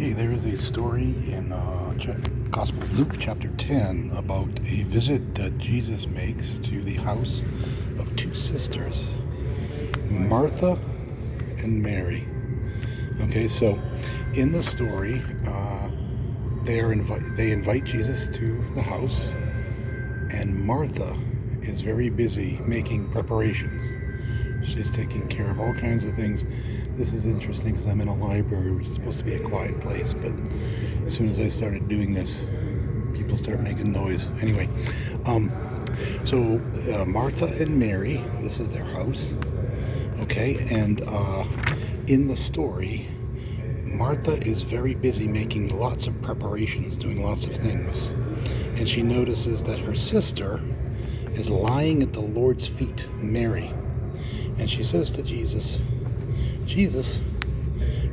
Okay, there is a story in Gospel of Luke chapter 10 about a visit that Jesus makes to the house of two sisters, Martha and Mary. Okay, so in the story, they invite Jesus to the house, and Martha is very busy making preparations. She's taking care of all kinds of things. This is interesting because I'm in a library, which is supposed to be a quiet place, but as soon as I started doing this, people start making noise. Anyway, so Martha and Mary, this is their house, okay? And in the story, Martha is very busy making lots of preparations, doing lots of things. And she notices that her sister is lying at the Lord's feet, Mary. And she says to Jesus, "Jesus,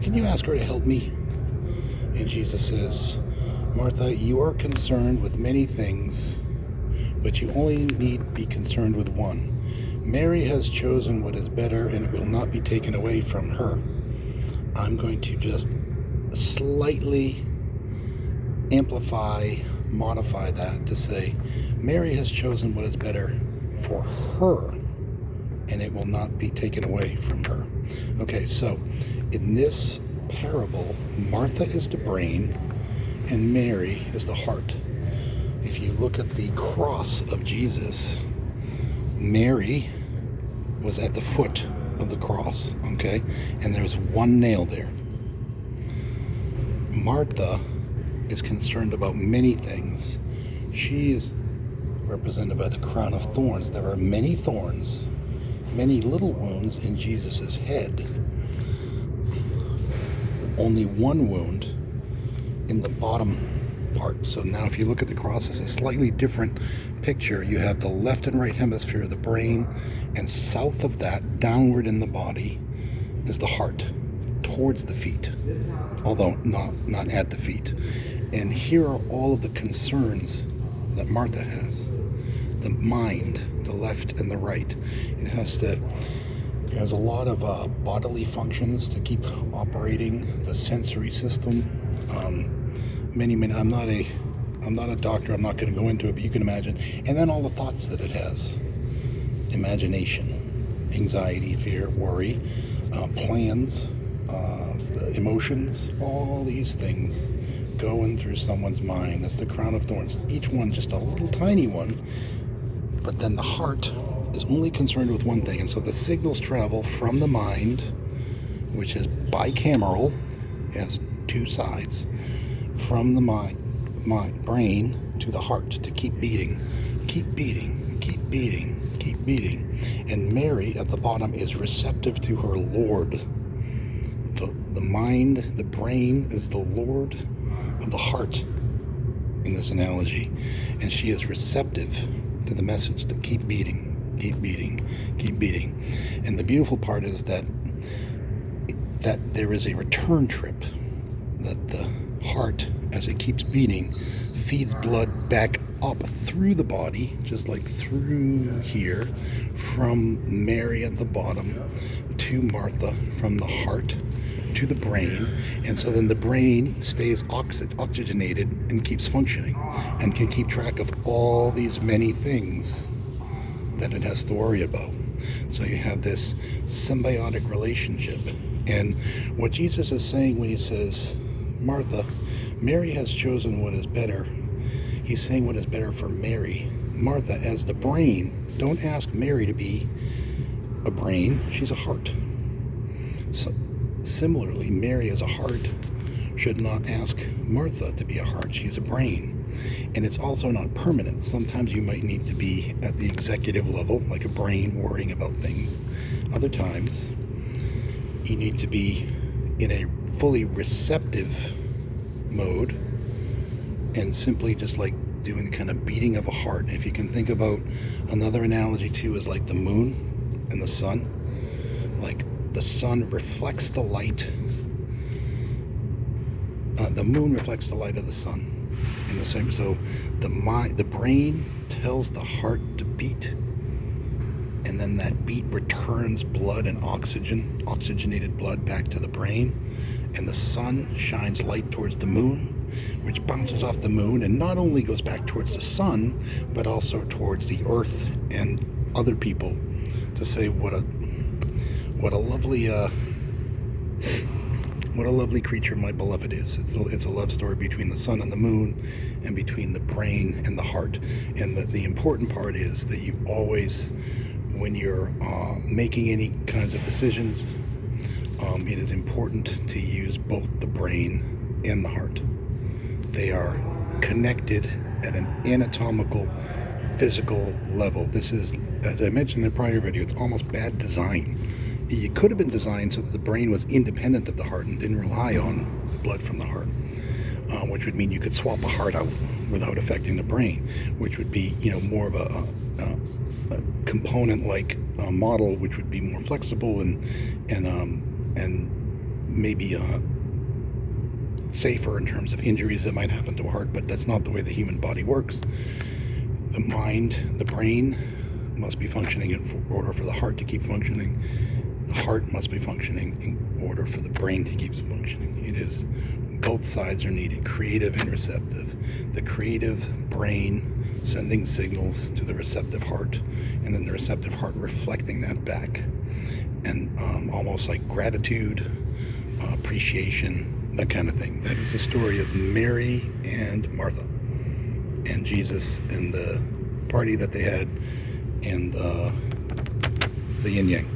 can you ask her to help me?" And Jesus says, "Martha, you are concerned with many things, but you only need be concerned with one. Mary has chosen what is better, and it will not be taken away from her." I'm going to just slightly modify that to say, Mary has chosen what is better for her, and it will not be taken away from her. Okay, so in this parable, Martha is the brain and Mary is the heart. If you look at the cross of Jesus, Mary was at the foot of the cross, okay? And there's one nail there. Martha is concerned about many things. She is represented by the crown of thorns. There are many thorns, many little wounds in Jesus' head. Only one wound in the bottom part. So now if you look at the cross, it's a slightly different picture. You have the left and right hemisphere of the brain, and south of that, downward in the body, is the heart, towards the feet, although not at the feet. And here are all of the concerns that Martha has. The mind, the left and the right. It has a lot of bodily functions to keep operating, the sensory system. Many. I'm not a doctor. I'm not going to go into it, but you can imagine. And then all the thoughts that it has: imagination, anxiety, fear, worry, plans, emotions. All these things going through someone's mind. That's the crown of thorns. Each one just a little tiny one. But then the heart is only concerned with one thing. And so the signals travel from the mind, which is bicameral, has two sides, from the brain to the heart to keep beating, keep beating, keep beating, keep beating. And Mary at the bottom is receptive to her Lord. The mind, the brain is the Lord of the heart in this analogy. And she is receptive to the message to keep beating, keep beating, keep beating. And the beautiful part is that there is a return trip, that the heart, as it keeps beating, feeds blood back up through the body, just like through here, from Mary at the bottom to Martha, from the heart to the brain. And so then the brain stays oxygenated and keeps functioning and can keep track of all these many things that it has to worry about. So you have this symbiotic relationship. And what Jesus is saying when he says, Martha, Mary has chosen what is better, he's saying what is better for Mary. Martha, as the brain, don't ask Mary to be a brain, she's a heart. So, similarly, Mary as a heart should not ask Martha to be a heart. She's a brain. And it's also not permanent. Sometimes you might need to be at the executive level, like a brain, worrying about things. Other times, you need to be in a fully receptive mode and simply just like doing the kind of beating of a heart. If you can think about another analogy too, is like the moon and the sun. Like the sun reflects the light. The moon reflects the light of the sun. In the same, so the brain tells the heart to beat, and then that beat returns blood and oxygenated blood back to the brain, and the sun shines light towards the moon, which bounces off the moon and not only goes back towards the sun, but also towards the earth and other people, to say what a lovely creature my beloved is. It's a love story between the sun and the moon, and between the brain and the heart. And the important part is that you always, when you're making any kinds of decisions, it is important to use both the brain and the heart. They are connected at an anatomical, physical level. This is, as I mentioned in a prior video, it's almost bad design. It could have been designed so that the brain was independent of the heart and didn't rely on blood from the heart, which would mean you could swap a heart out without affecting the brain, which would be, more of a component-like model, which would be more flexible and maybe safer in terms of injuries that might happen to a heart. But that's not the way the human body works. The mind, the brain, must be functioning in order for the heart to keep functioning. The heart must be functioning in order for the brain to keep functioning. It is, both sides are needed, creative and receptive. The creative brain sending signals to the receptive heart, and then the receptive heart reflecting that back. And almost like gratitude, appreciation, that kind of thing. That is the story of Mary and Martha, and Jesus, and the party that they had, and the yin yang.